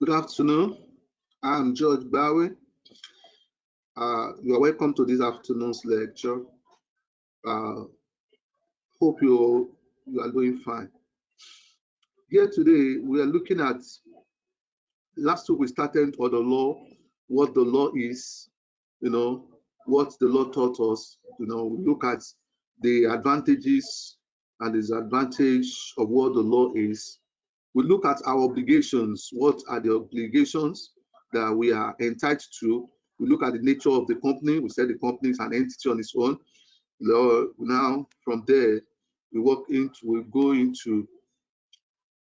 Good afternoon. I'm George Bowie. You are welcome to this afternoon's lecture. Hope you are doing fine. Here today, we are looking at, last week we started on the law, what the law is, what the law taught us. We look at the advantages and disadvantage of what the law is. We look at our obligations. What are the obligations that we are entitled to? We look at the nature of the company. We said the company is an entity on its own. Now, from there, we go into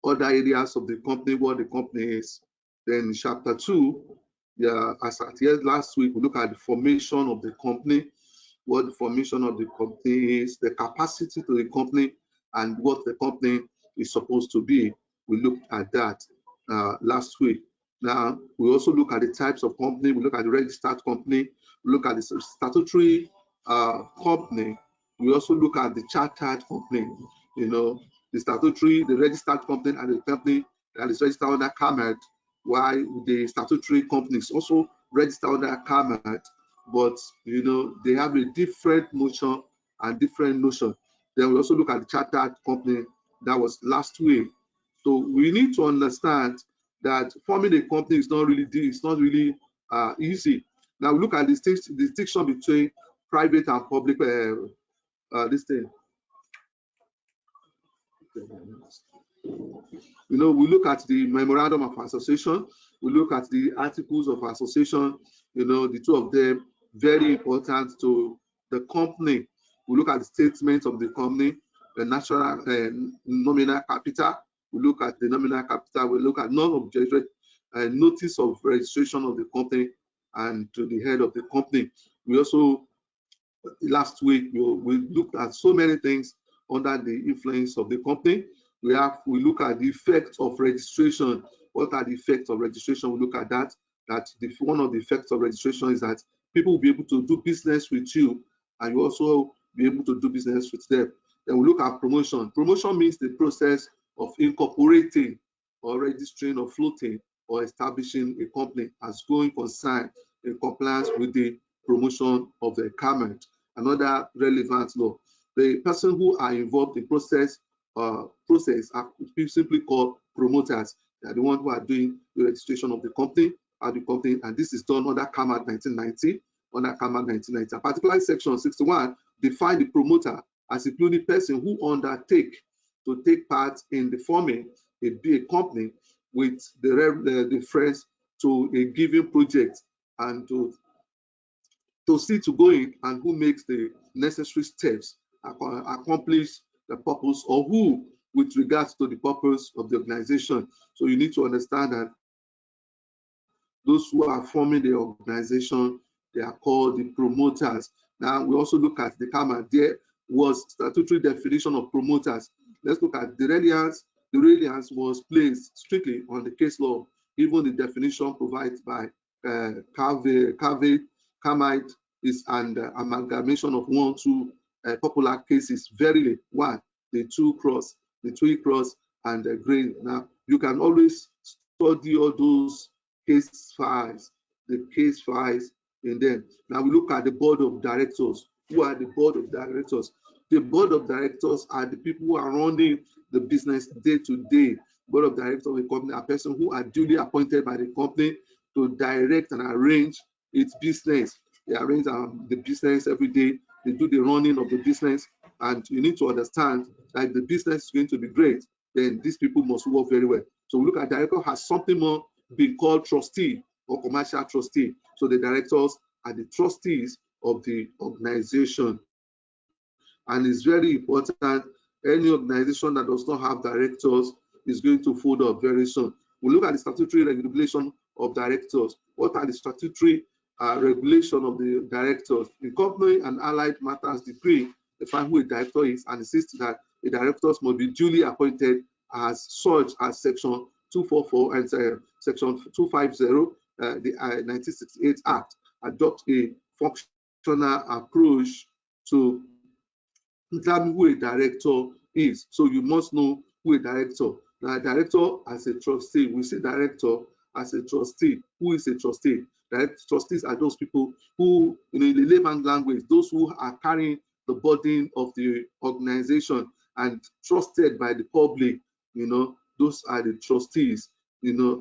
other areas of the company, what the company is. Then in chapter 2, as at last week, we look at the formation of the company, what the formation of the company is, the capacity to the company, and what the company is supposed to be. We looked at that last week. Now, we also look at the types of company. We look at the registered company. We look at the statutory company. We also look at the chartered company. The statutory, the registered company, and the company that is registered under CAMET, while the statutory company is also registered under CAMET, but they have a different motion and different notion. Then we also look at the chartered company. That was last week. So we need to understand that forming a company is not really easy. Now we look at the distinction between private and public. This thing. We look at the memorandum of association. We look at the articles of association. The two of them very important to the company. We look at the statements of the company, the national nominal capital. We look at the nominal capital. We look at non-objection notice of registration of the company and to the head of the company. We also, last week, we looked at so many things under the influence of the company. We look at the effects of registration. What are the effects of registration? We look at that. One of the effects of registration is that people will be able to do business with you, and you also be able to do business with them. Then we look at promotion. Promotion means the process of incorporating or registering or floating or establishing a company as going concern in compliance with the promotion of the CAMET. Another relevant law. The person who are involved in process are simply called promoters. They are the ones who are doing the registration of the company, and this is done under CAMET 1990. Under CAMET 1990, a particular section 61 define the promoter as including person who undertake to take part in the forming a company with the reference to a given project and to see to going, and who makes the necessary steps accomplish the purpose, or who with regards to the purpose of the organization. So you need to understand that those who are forming the organization, they are called the promoters. Now we also look at the CAMET. There was statutory definition of promoters. Let's look at the reliance. The reliance was placed strictly on the case law. Even the definition provided by CAMET is an amalgamation of two popular cases. Verily, one, the two cross, and the grain. Now you can always study all those case files, in them. Now we look at the board of directors. Who are the board of directors? The board of directors are the people who are running the business day to day. Board of directors of the company are persons who are duly appointed by the company to direct and arrange its business. They arrange the business every day. They do the running of the business, and you need to understand that the business is going to be great, then these people must work very well. So we look at director has something more being called trustee or commercial trustee. So the directors are the trustees of the organization. And it's very important, any organization that does not have directors is going to fold up very soon. We look at the statutory regulation of directors. What are the statutory regulation of the directors? The company and allied matters decree define who a director is and insists that the directors must be duly appointed as such as section 244 and section 250, the 1968 Act, adopt a functional approach to determine who a director is. So you must know who a director. Now, a director as a trustee, we see director as a trustee. Who is a trustee? Trustees are those people who, in the layman language, those who are carrying the burden of the organization and trusted by the public. Those are the trustees.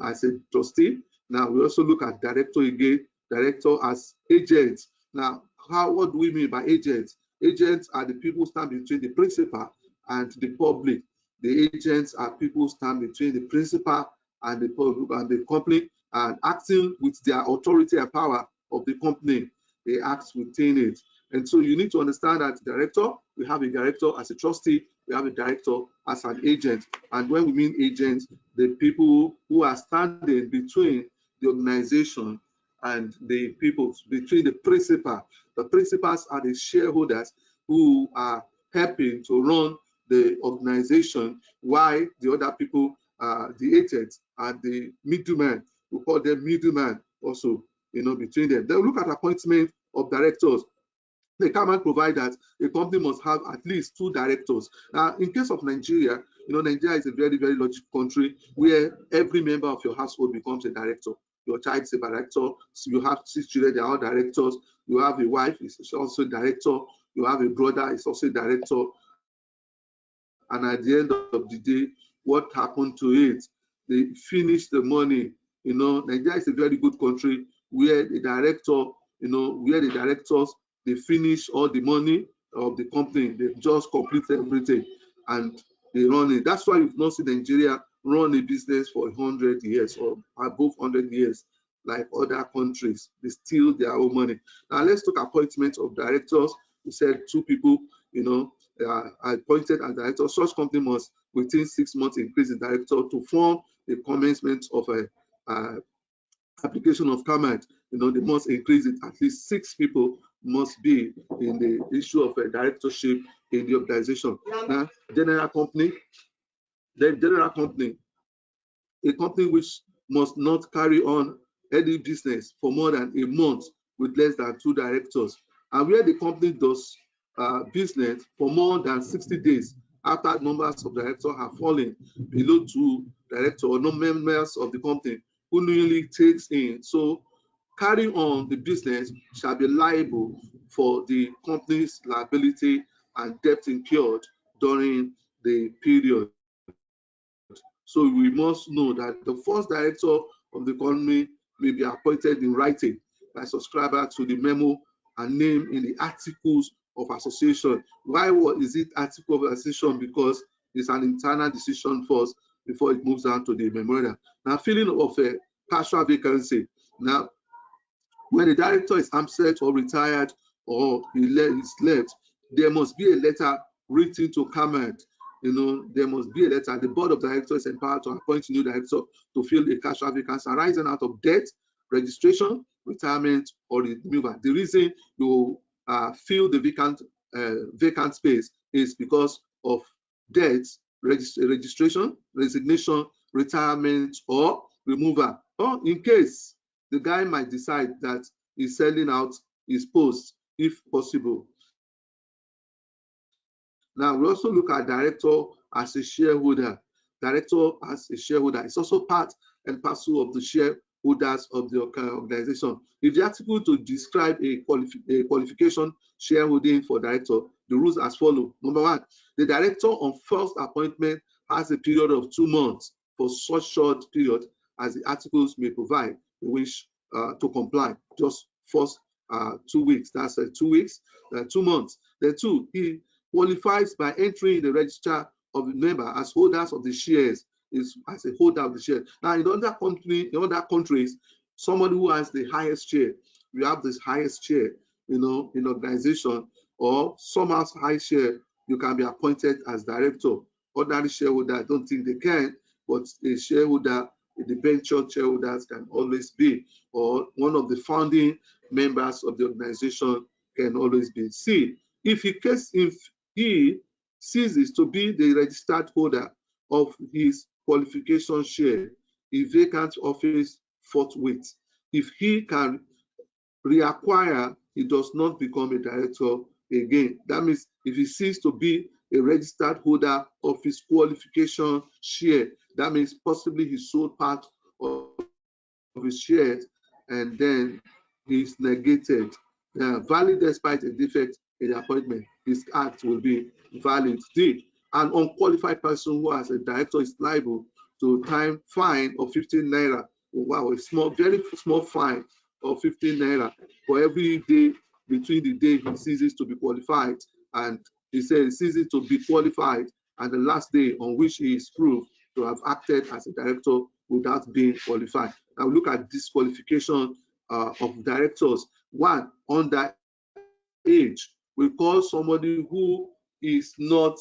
As a trustee. Now we also look at director again. Director as agents. Now, what do we mean by agents? Agents are the people who stand between the principal and the public. The agents are people who stand between the principal and the public and the company, and acting with their authority and power of the company. They act within it. And so you need to understand that director, we have a director as a trustee, we have a director as an agent. And when we mean agents, the people who are standing between the organization and the people, between the principal. The principals are the shareholders who are helping to run the organization, while the other people, the agents, are the middlemen. We call them middlemen also, between them. Then look at appointment of directors. The government provide that a company must have at least 2 directors. Now, in case of Nigeria, Nigeria is a very, very large country where every member of your household becomes a director. Your child is a director. So you have 6 children, they are all directors. You have a wife, is also a director. You have a brother, is also a director. And at the end of the day, what happened to it? They finished the money. Nigeria is a very good country where the director, where the directors, they finish all the money of the company. They just complete everything and they run it. That's why you've not seen Nigeria run a business for 100 years or above 100 years like other countries. They steal their own money. Now let's talk appointment of directors. We said 2 people, are appointed as directors. Such company must within 6 months increase the director to form the commencement of a application of command. They must increase it. At least 6 people must be in the issue of a directorship in the organization. Now, general company, a company which must not carry on any business for more than a month with less than 2 directors, and where the company does business for more than 60 days after numbers of directors have fallen below 2 directors or no members of the company who newly takes in. So carrying on the business shall be liable for the company's liability and debt incurred during the period. So we must know that the first director of the company may be appointed in writing by subscriber to the memo and name in the articles of association. Why is it article of association? Because it's an internal decision first before it moves down to the memorandum. Now, filling of a partial vacancy. Now, when the director is absent or retired or is left, there must be a letter written to command. There must be a letter. The board of directors is empowered to appoint a new director to fill a casual vacancy arising out of death, registration, retirement, or removal. The reason you fill the vacant space is because of death, registration, resignation, retirement, or removal. Or in case the guy might decide that he's selling out his post, if possible. Now, we also look at director as a shareholder. Director as a shareholder is also part and parcel of the shareholders of the organization. If the article to describe a qualification shareholding for director, the rules as follows. Number 1, the director on first appointment has a period of 2 months for such short period as the articles may provide, which to comply. Just first 2 weeks. That's 2 weeks, 2 months. Then 2, he qualifies by entering the register of the member as holders of the shares, is as a holder of the share. Now, in other countries, somebody who has the highest share, you have this highest share, in organization, or some has high share, you can be appointed as director. Ordinary shareholder, I don't think they can, but a shareholder, the venture shareholders can always be, or one of the founding members of the organization can always be. See, if he ceases to be the registered holder of his qualification share, a vacant office forthwith. If he can reacquire, he does not become a director again. That means if he ceases to be a registered holder of his qualification share, that means possibly he sold part of of his shares, and then is negated. Valid despite a defect in the appointment, his act will be valid. D. An unqualified person who has a director is liable to time fine of 15 naira. Wow, a small, very small fine of 15 naira for every day between the day he ceases to be qualified, and he says ceases to be qualified, and the last day on which he is proved to have acted as a director without being qualified. Now look at disqualification of directors. One, under age. We call somebody who is not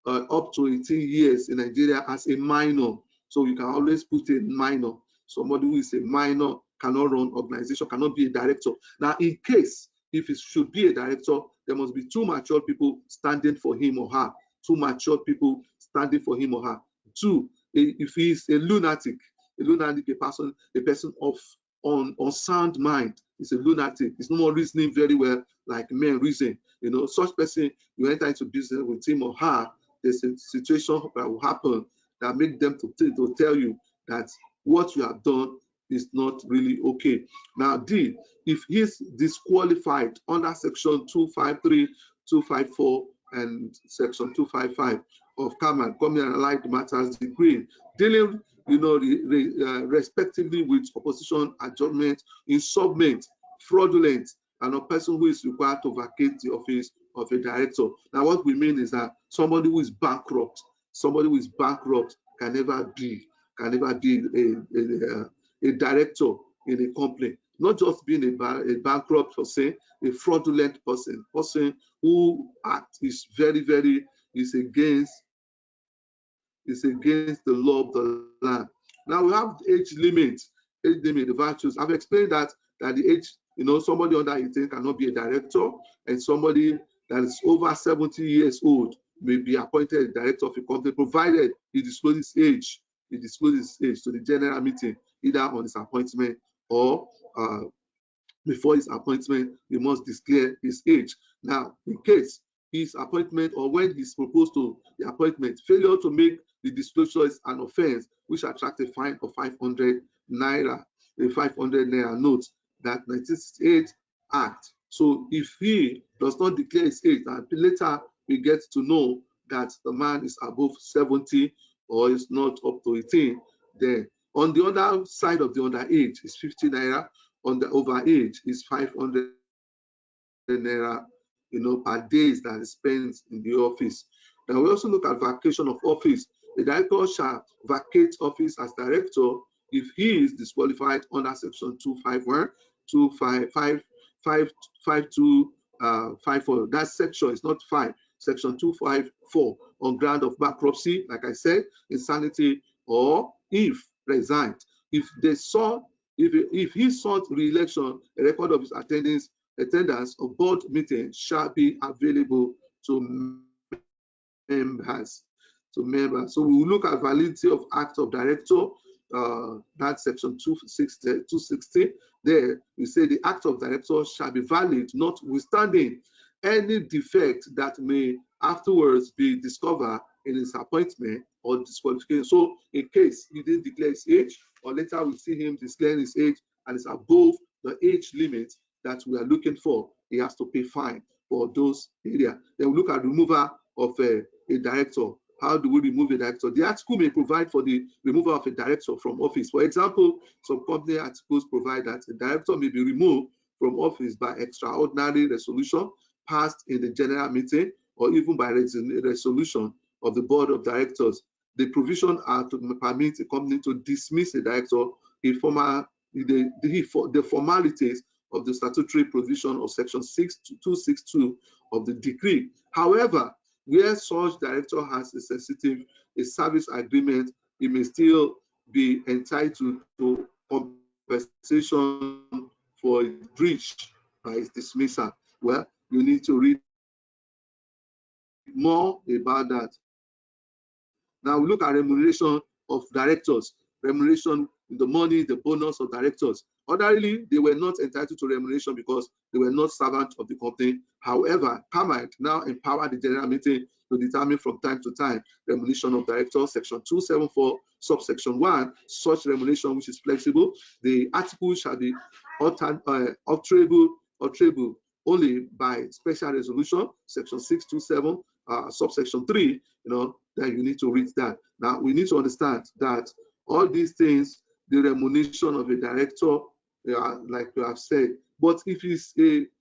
up to 18 years in Nigeria as a minor. So you can always put a minor. Somebody who is a minor cannot run organization, cannot be a director. Now, in case if it should be a director, there must be two mature people standing for him or her. Two mature people standing for him or her. Two, if he is a lunatic, a person of unsound mind, is a lunatic. He's no more reasoning very well like men reason. You know, such person, you enter into business with him or her, there's a situation that will happen that make them to tell you that what you have done is not really okay. Now, D, if he's disqualified under section 253, 254, and section 255 of Common and Allied Matters Decree, dealing, respectively with opposition, adjournment, insolvent, fraudulent, and a person who is required to vacate the office of a director. Now, what we mean is that somebody who is bankrupt can never be a director in a company. Not just being a bankrupt person, a fraudulent person who is is against the law of the land. Now we have age limit, the virtues. I've explained that the age, somebody under 18 cannot be a director, and somebody that is over 70 years old may be appointed a director of a company, provided he discloses age. He discloses age to the general meeting, either on his appointment or before his appointment, he must declare his age. Now, in case his appointment or when he's proposed to the appointment, failure to make the disclosure is an offense which attracts a fine of 500 naira, a 500 naira note, that 1968 Act. So if he does not declare his age, and later we get to know that the man is above 70 or is not up to 18, then on the other side of the underage is 50 naira, on the overage is 500 naira, per days that is spent in the office. Now we also look at vacation of office. The director shall vacate office as director if he is disqualified under section 251, 255, 5254. That section is not 5, section 254, on ground of bankruptcy, like I said, insanity, or if resigned. If he sought re-election, a record of his attendance of board meeting shall be available to members. So we will look at validity of act of director. That's section 260. There we say the act of director shall be valid, notwithstanding any defect that may afterwards be discovered in his appointment or disqualification. So in case he didn't declare his age, or later we see him declaring his age and it's above the age limit that we are looking for, he has to pay fine for those areas. Then we look at removal of a director. How do we remove a director? The article may provide for the removal of a director from office. For example, some company articles provide that a director may be removed from office by extraordinary resolution passed in the general meeting, or even by resolution of the board of directors. The provision are to permit a company to dismiss a director the formalities of the statutory provision of section 262 of the decree. However, where such director has a service agreement, he may still be entitled to compensation for breach by his dismissal. Well, you need to read more about that. Now we look at remuneration of directors, remuneration, the money, the bonus of directors. Ordinarily, they were not entitled to remuneration because they were not servants of the company. However, Parliament now empowered the general meeting to determine from time to time remuneration of directors, section 274 Subsection 1, such remuneration which is flexible. The article shall be alterable only by special resolution. Section 627, subsection 3, then you need to read that. Now, we need to understand that all these things, the remuneration of a director, like we have said, but if it's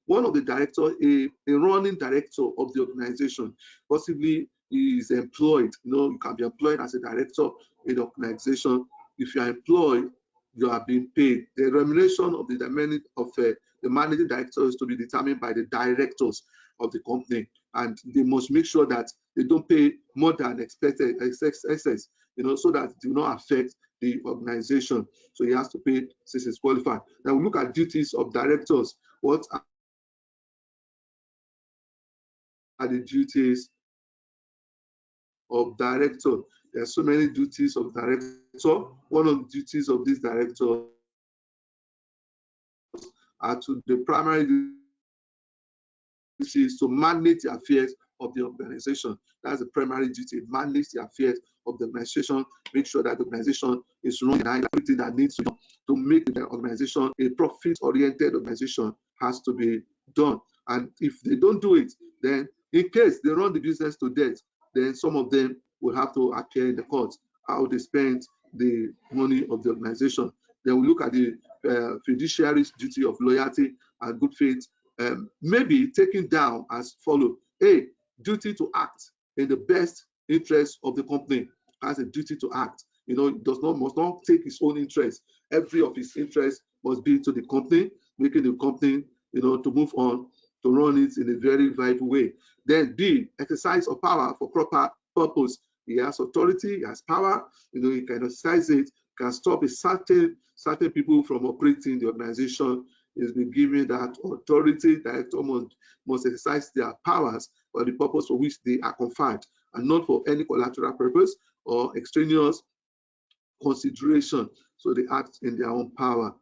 one of the director, a running director of the organization, possibly he is employed, you can be employed as a director in the organization. If you are employed, you are being paid. The remuneration of the managing director is to be determined by the directors of the company, and they must make sure that they don't pay more than expected excess, so that it do not affect the organization. So he has to pay since he's qualified. Now we look at duties of directors. What are the duties of director? There are so many duties of director. One of the duties of this director are to the primary duty is to manage the affairs of the organization. That's the primary duty, manage the affairs of the organization, make sure that the organization is running everything that needs to be done to make the organization a profit-oriented organization has to be done. And if they don't do it, then in case they run the business to death, then some of them will have to appear in the court, how they spend the money of the organization. Then we look at the fiduciary's duty of loyalty and good faith, maybe taken down as follows. A, duty to act in the best interest of the company. Has a duty to act. Must not take his own interest. Every of his interest must be to the company, making the company, to move on, to run it in a very viable way. Then B, exercise of power for proper purpose. He has authority, he has power, he can exercise it, can stop a certain people from operating the organization. Is been given that authority. Director must exercise their powers for the purpose for which they are conferred, and not for any collateral purpose or extraneous consideration. So they act in their own power.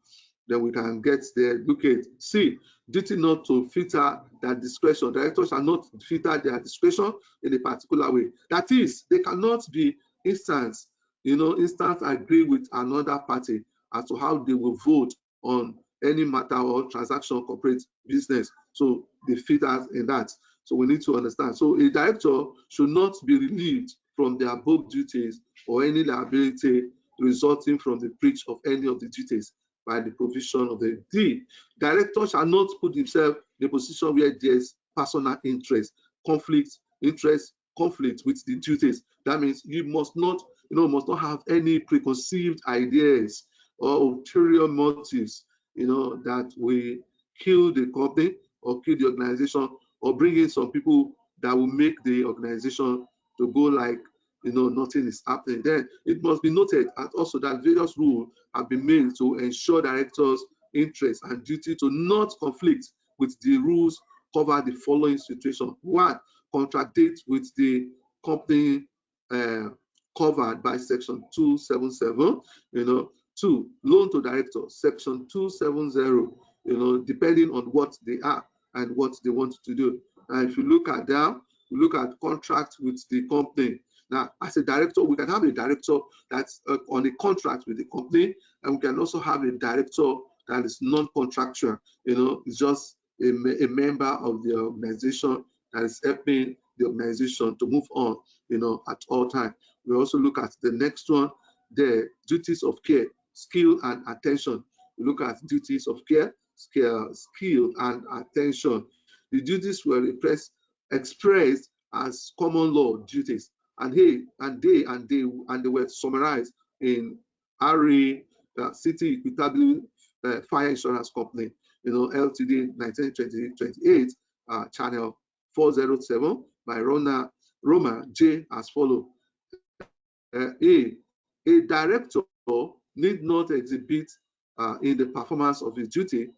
Then we can get there. Look at C, duty not to filter their discretion. Directors shall not filter their discretion in a particular way. That is, they cannot be instant agree with another party as to how they will vote on any matter or transaction, corporate business. So they filter in that. So we need to understand. So a director should not be relieved from their above duties or any liability resulting from the breach of any of the duties by the provision of the D. Director shall not put himself in a position where there's personal interest, conflict with the duties. That means you must not have any preconceived ideas or ulterior motives, that will kill the company or kill the organization or bring in some people that will make the organization to go like, nothing is happening. Then it must be noted also that various rules have been made to ensure directors' interest and duty to not conflict with the rules cover the following situation. 1, contradict with the company covered by section 277, 2, loan to directors, section 270, depending on what they are and what they want to do. And if you look at that, we look at contract with the company. Now, as a director, we can have a director that's on a contract with the company, and we can also have a director that is non-contractual. It's just a member of the organization that is helping the organization to move on, at all times. We also look at the next one, the duties of care, skill and attention. We look at duties of care, skill and attention. The duties were expressed as common law duties, and they were summarized in RA City Equitable Fire Insurance Company, LTD 1928, channel 407 by Roma J as follows. A director need not exhibit in the performance of his duty,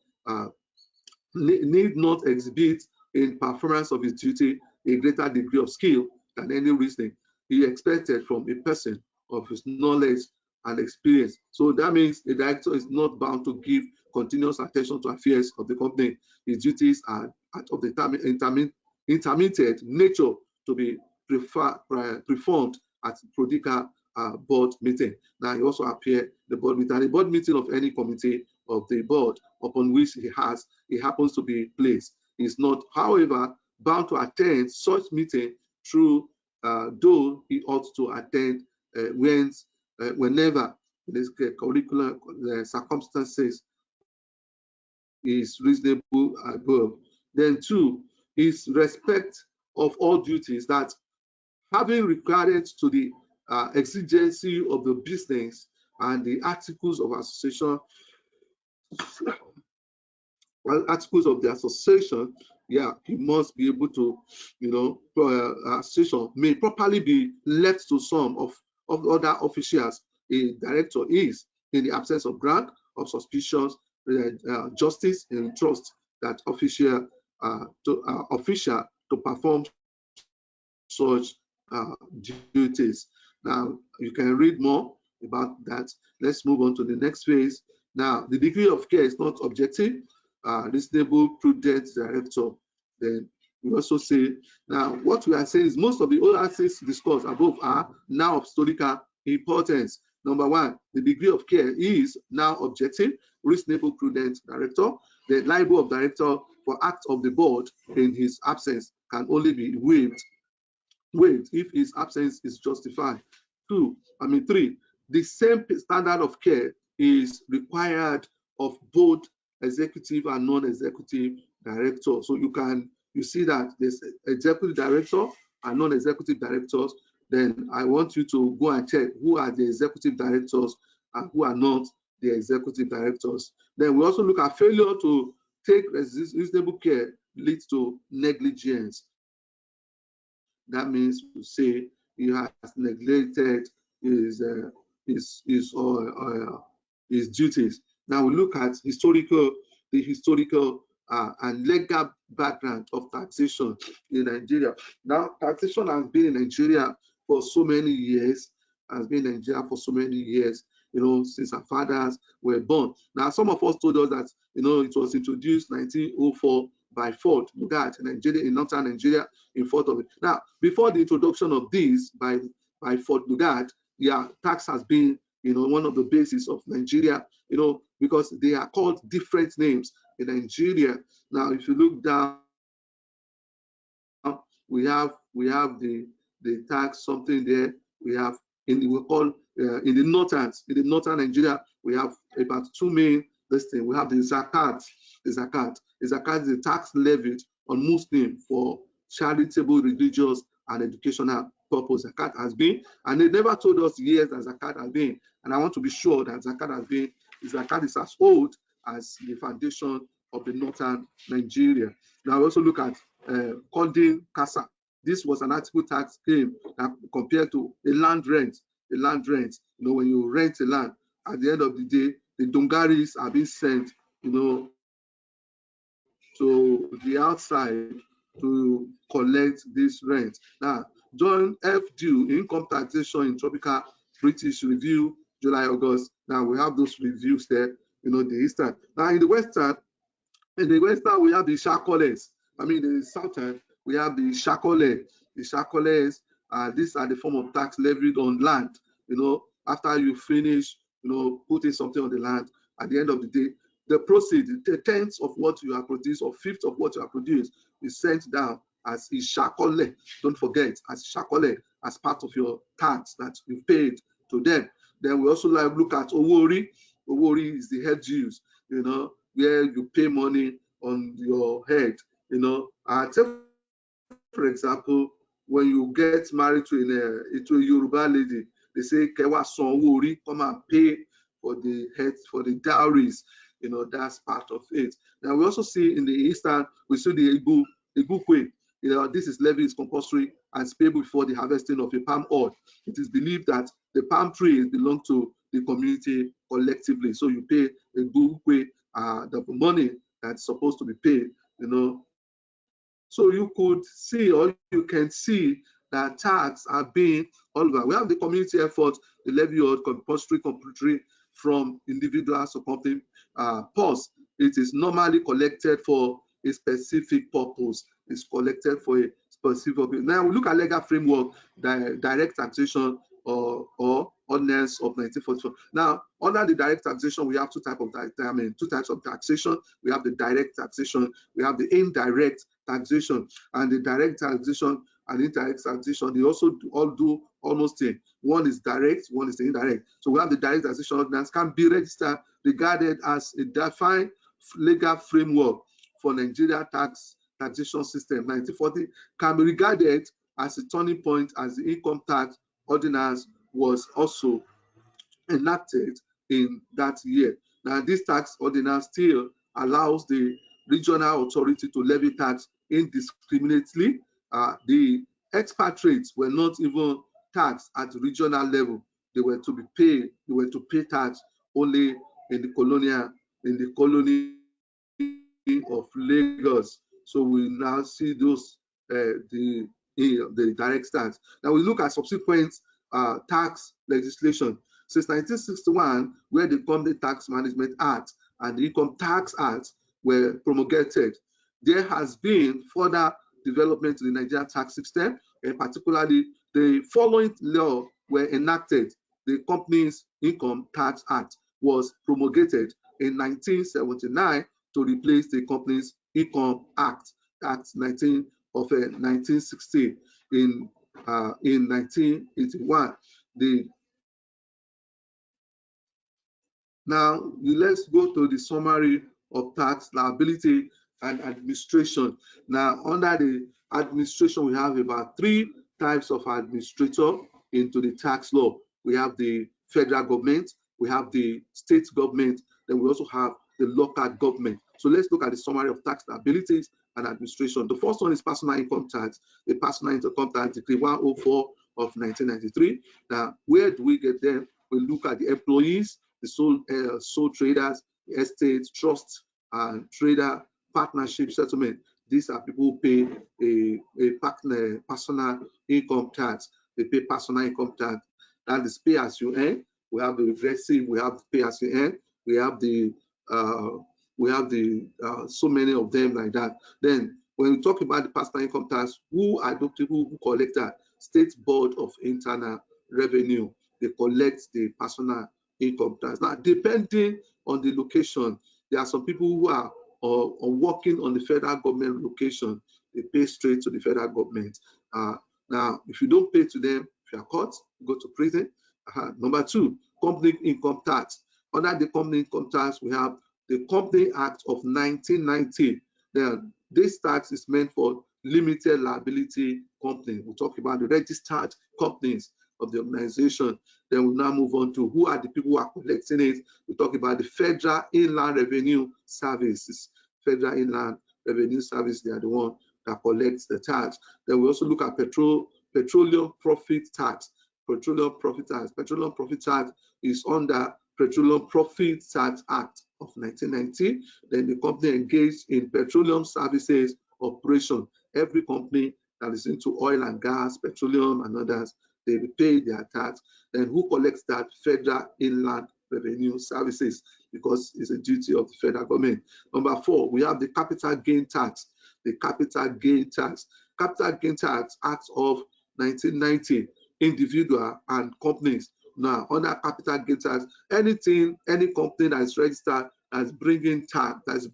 a greater degree of skill than any reasoning he expected from a person of his knowledge and experience. So that means the director is not bound to give continuous attention to affairs of the company. His duties are of the intermittent nature to be performed at prodigal board meeting. Now, he also appear the board meeting, and the board meeting of any committee of the board upon which he happens to be placed. He is not, however, bound to attend such meeting through, though he ought to attend whenever the curricular circumstances is reasonable above. Then 2 is respect of all duties, that having regard to the exigency of the business and the articles of association, articles of the association, he must be able to, association may properly be left to some of other officials a director is, in the absence of grant of suspicions, justice and trust that official to perform such duties. Now, you can read more about that. Let's move on to the next phase. Now, the degree of care is not objective, reasonable, prudent director. Then we also say, now what we are saying is most of the other things discussed above are now of historical importance. Number 1, the degree of care is now objective, reasonable, prudent director. The liable of director for acts of the board in his absence can only be waived if his absence is justified. 3, the same standard of care is required of both executive and non-executive director. So you see that there's executive director and non-executive directors. Then I want you to go and check who are the executive directors and who are not the executive directors. Then we also look at failure to take reasonable care leads to negligence. That means to say he has neglected his duties. Now we look at the historical and legal background of taxation in Nigeria. Now, taxation has been in Nigeria for so many years, since our fathers were born. Now, some of us told us that, it was introduced 1904 by Ford Lugard in Nigeria, in northern Nigeria, in 4th of it. Now, before the introduction of this by Ford Lugard, tax has been, one of the bases of Nigeria, because they are called different names in Nigeria. Now, if you look down, we have the tax something there. We have in the northern Nigeria, we have about 2 main listing. We have the zakat. The zakat is a tax levied on Muslim for charitable, religious, and educational purpose. Zakat has been, and they never told us years that zakat has been. And I want to be sure that zakat is as old as the foundation of the northern Nigeria. Now we also look at Conding Casa. This was an article tax scheme that compared to a land rent. When you rent a land, at the end of the day, the Dongaris are being sent, to the outside to collect this rent. Now, John F. Dew, Income Taxation in Tropical British Review, July, August. Now we have those reviews there, the Eastern. Now in the Western, we have the Shakoles. The Southern, we have the Shakole. The Shakoles, these are the form of tax levied on land. After you finish, putting something on the land, at the end of the day, the proceed, the tenth of what you have produced or fifth of what you have produced is sent down as a Shakole. Don't forget, as Shakole, as part of your tax that you paid to them. Then we also look at Owori. Owori is the head dues, where you pay money on your head. For example, when you get married to a Yoruba lady, they say, Kewa son Owori, come and pay for the head, for the dowries. That's part of it. Now we also see in the Eastern, we see the Igukwe. This is levy is compulsory and is payable before the harvesting of a palm oil. It is believed that the palm trees belong to the community collectively. So you pay a Igukwe, the money that's supposed to be paid, So you could see, or you can see, that tax are being all over. We have the community effort, the levy of compulsory from individuals or company. Pause. It is normally collected for a specific purpose. It's collected for a specific purpose. Now we look at legal framework, direct taxation or ordinance of 1944. Now, under the direct taxation, we have two types of taxation. We have the direct taxation, we have the indirect taxation, and the direct taxation and indirect taxation, they also all do almost same. One is direct, one is indirect. So we have the direct taxation ordinance can be registered, regarded as a defined legal framework for Nigeria taxation system. 1940 can be regarded as a turning point, as the income tax ordinance was also enacted in that year. Now, this tax ordinance still allows the regional authority to levy tax indiscriminately. The expatriates were not even taxed at regional level. They were to be paid. They were to pay tax only in the colony of Lagos. So we now see those the direct tax. Now we look at subsequent tax legislation. Since 1961, where the Company Tax Management Act and the Income Tax Act were promulgated, there has been further development in the Nigerian tax system, and particularly the following law were enacted. The Companies Income Tax Act was promulgated in 1979 to replace the Companies Income Act 1960. In 1981, now let's go to the summary of tax liability and administration. Now, under the administration, we have about 3 types of administrator into the tax law. We have the federal government, we have the state government, then we also have the local government. So let's look at the summary of tax liabilities and administration. The first one is personal income tax, the personal income tax decree 104 of 1993. Now, where do we get them? We look at the employees, the sole traders, the estate, trust, and trader partnership settlement. These are people who pay a personal income tax. They pay personal income tax. That is pay as you earn. We have the regressive. We have pay as you earn. We have the so many of them like that. Then when we talk about the personal income tax, who are the people who collect that? State Board of Internal Revenue. They collect the personal income tax. Now, depending on the location, there are some people who are working on the federal government location. They pay straight to the federal government. Now, if you don't pay to them, if you are caught, you go to prison. Number 2, company income tax. Under the company income tax, we have the Company Act of 1990. Then this tax is meant for limited liability companies. We'll talk about the registered companies of the organization. Then we'll now move on to who are the people who are collecting it. We talk about the Federal Inland Revenue Services. Federal Inland Revenue Service, they are the one that collects the tax. Then we also look at petroleum profit tax. Petroleum profit tax. Petroleum profit tax is under Petroleum Profit Tax Act of 1990. Then the company engaged in petroleum services operation. Every company that is into oil and gas, petroleum and others, they pay their tax. Then who collects that? Federal Inland Revenue Services, because it's a duty of the federal government. Number 4, we have the capital gain tax. The capital gain tax. Capital gain tax Act of 1990, individual and companies. Now, under capital gain tax, any company that is registered that's bringing tax, that's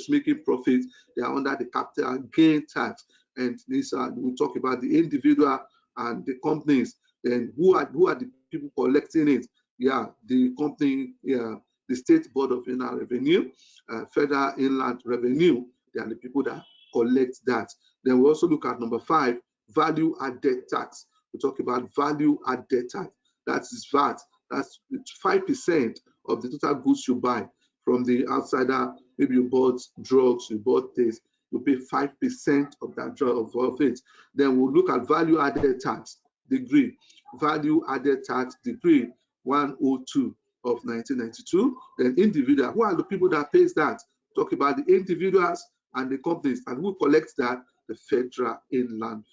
making profit, they are under the capital gain tax. And this we'll talk about the individual and the companies. Then who are the people collecting it? Yeah, the company, yeah, the State Board of Inland Revenue, Federal Inland Revenue. They are the people that collect that. Then we also look at number 5, value added tax. We talk about value added tax. That is VAT. That's 5% of the total goods you buy from the outsider. Maybe you bought drugs, you bought this, you pay 5% of that drug of it. Then we'll look at value added tax degree. Value added tax degree 102 of 1992. Then individual. Who are the people that pays that? Talk about the individuals and the companies, and who collects that? The Federal Inland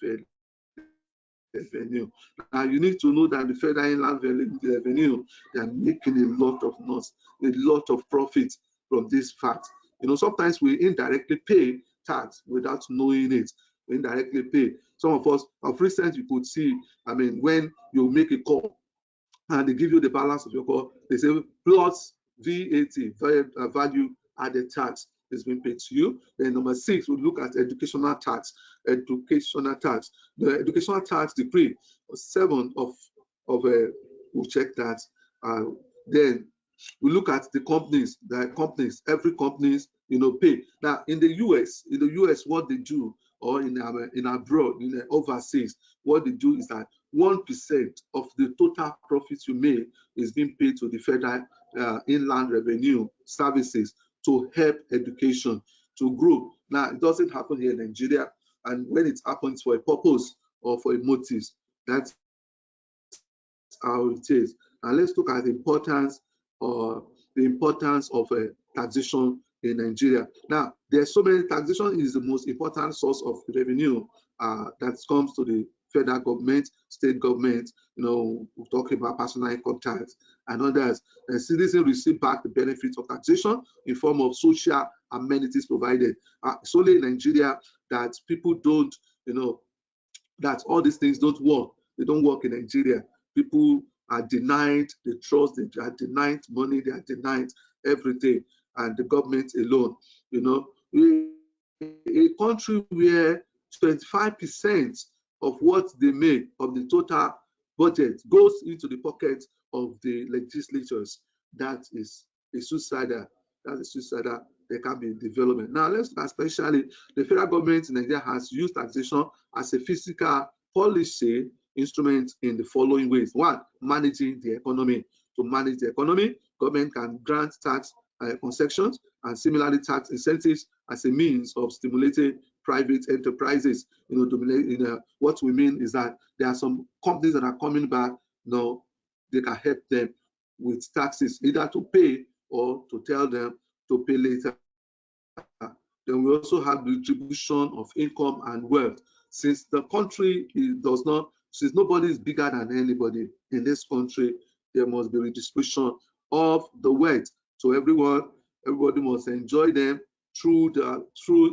Revenue. Now you need to know that the Federal Inland Revenue, they are making a lot of noise, a lot of profit from this fact. You know, sometimes we indirectly pay tax without knowing it. indirectly pay. Some of us, of recent, you could see, I mean, when you make a call and they give you the balance of your call, they say plus VAT, value added tax, is being paid to you. Then number 6, we look at educational tax. Educational tax. The educational tax decree 7 of we'll check that. Then we look at the companies, every companies, pay. Now in the US, what they do, or in abroad, in the overseas, what they do is that 1% of the total profits you make is being paid to the federal inland revenue services to help education to grow. Now it doesn't happen here in Nigeria, and when it happens for a purpose or for a motive, that's how it is. And let's look at the importance of taxation in Nigeria. Now, there's so many. Taxation is the most important source of revenue that comes to the federal government, state government. We're talking about personal income tax and others. And citizens receive back the benefits of taxation in form of social amenities provided. It's only in Nigeria that people don't, that all these things don't work. They don't work in Nigeria. People are denied the trust, they are denied money, they are denied everything, and the government alone. A country where 25% of what they make of the total budget goes into the pocket of the legislatures, that is a suicidal. That is suicidal. There can be development. Now, let's look, especially the federal government in Nigeria has used taxation as a fiscal policy instrument in the following ways. 1, managing the economy. To manage the economy, government can grant tax concessions and similarly tax incentives as a means of stimulating private enterprises. What we mean is that there are some companies that are coming back. They can help them with taxes, either to pay or to tell them to pay later. Then we also have the distribution of income and wealth. Since the country since nobody is bigger than anybody in this country, there must be redistribution of the wealth to everyone. Everybody must enjoy them through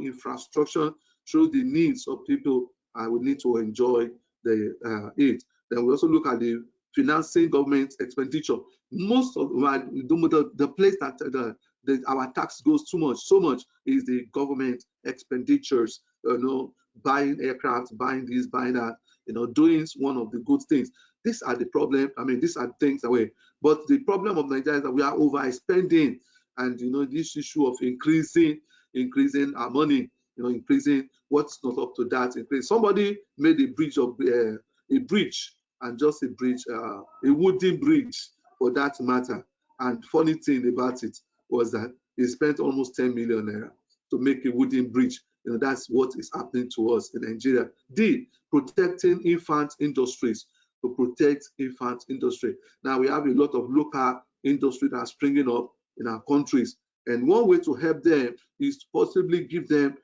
infrastructure, through the needs of people, and we need to enjoy it. Then we also look at the financing government expenditure. Most of the place that our tax goes so much is the government expenditures. Buying aircraft, buying this, buying that. Doing one of the good things. These are the problem. I mean, these are things away. But the problem of Nigeria is that we are overspending, and this issue of increasing our money, increasing what's not up to that. Somebody made a bridge and just a bridge, a wooden bridge for that matter. And funny thing about it was that he spent almost 10 million naira to make a wooden bridge. That's what is happening to us in Nigeria. D, protecting infant industries. To protect infant industry. Now we have a lot of local industry that's springing up in our countries, and one way to help them is to possibly give them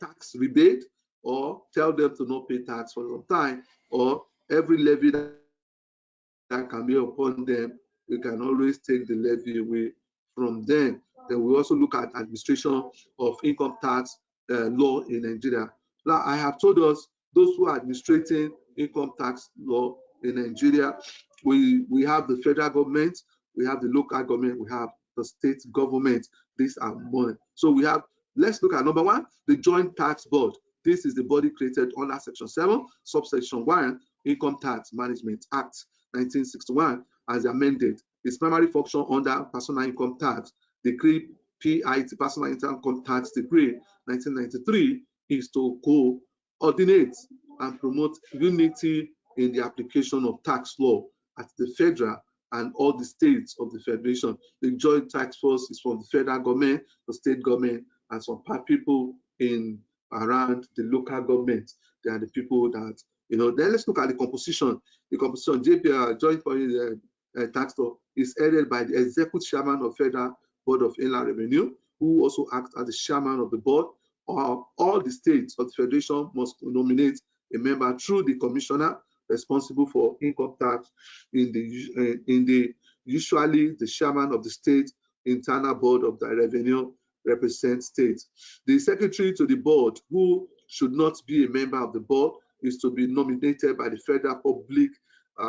tax rebate, or tell them to not pay tax for some time, or every levy that can be upon them, we can always take the levy away from them. Then we also look at administration of income tax law in Nigeria. Now, I have told us those who are administrating income tax law in Nigeria, we have the federal government, we have the local government, we have the state government. These are money. So let's look at number 1, the Joint Tax Board. This is the body created under Section 7, subsection 1, Income Tax Management Act 1961, as amended. Its primary function under Personal Income Tax Decree PIT, Personal Income Tax Decree 1993, is to coordinate and promote unity in the application of tax law at the federal and all the states of the federation. The Joint Tax Force is from the federal government, the state government, and some people in around the local government. They are the people that, then let's look at the composition. The composition, Joint Tax Law, is headed by the executive chairman of Federal Board of Inland Revenue, who also acts as the chairman of the board. All the states of the federation must nominate a member through the commissioner responsible for income tax usually the chairman of the state internal board of the revenue represents states. The secretary to the board, who should not be a member of the board is to be nominated by the Federal Public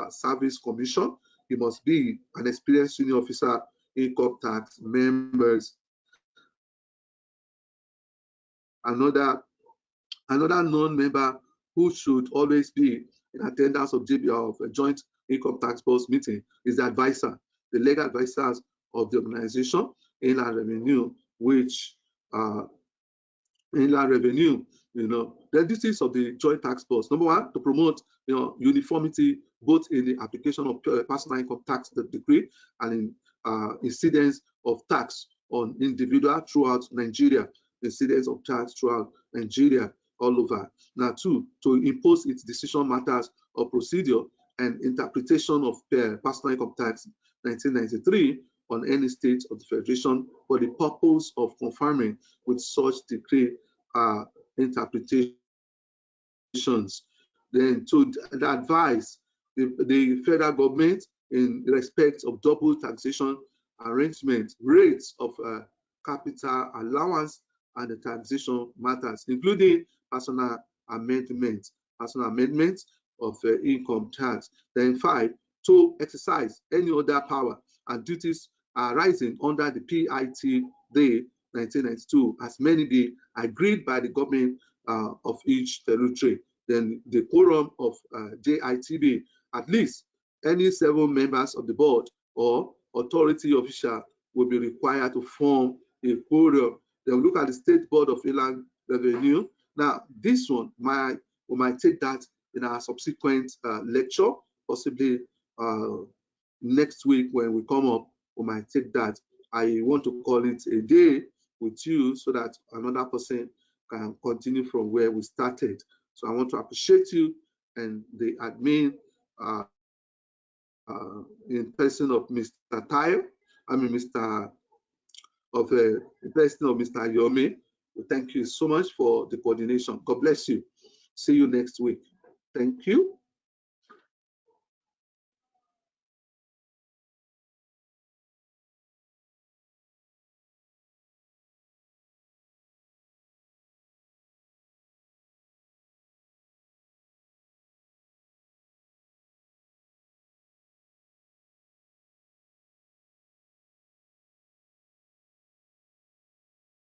Service Commission. He must be an experienced senior officer, income tax members. Another non-member who should always be in attendance of a joint income tax board meeting is the advisor, the legal advisors of the organization, Inland Revenue, which Inland Revenue, the duties of the joint tax board. Number one, to promote uniformity both in the application of personal income tax decree and in incidence of tax on individual throughout Nigeria, incidence of tax throughout Nigeria all over. Now, two, to impose its decision matters of procedure and interpretation of personal income tax 1993 on any state of the Federation for the purpose of confirming with such decree interpretations. Then to advise the federal government in respect of double taxation arrangement, rates of capital allowance, and the taxation matters, including personal amendments of income tax. Then 5, to exercise any other power and duties arising under the PIT Day 1992, as may be agreed by the government of each territory. Then the quorum of JITB, at least any 7 members of the board or authority official will be required to form a quorum. Then we look at the State Board of Inland Revenue. Now, this one, we might take that in our subsequent lecture, possibly next week when we come up, we might take that. I want to call it a day with you so that another person can continue from where we started. So I want to appreciate you and the admin in person of Mr. Tayo, in person of Mr. Yomi. Thank you so much for the coordination. God bless you. See you next week. Thank you.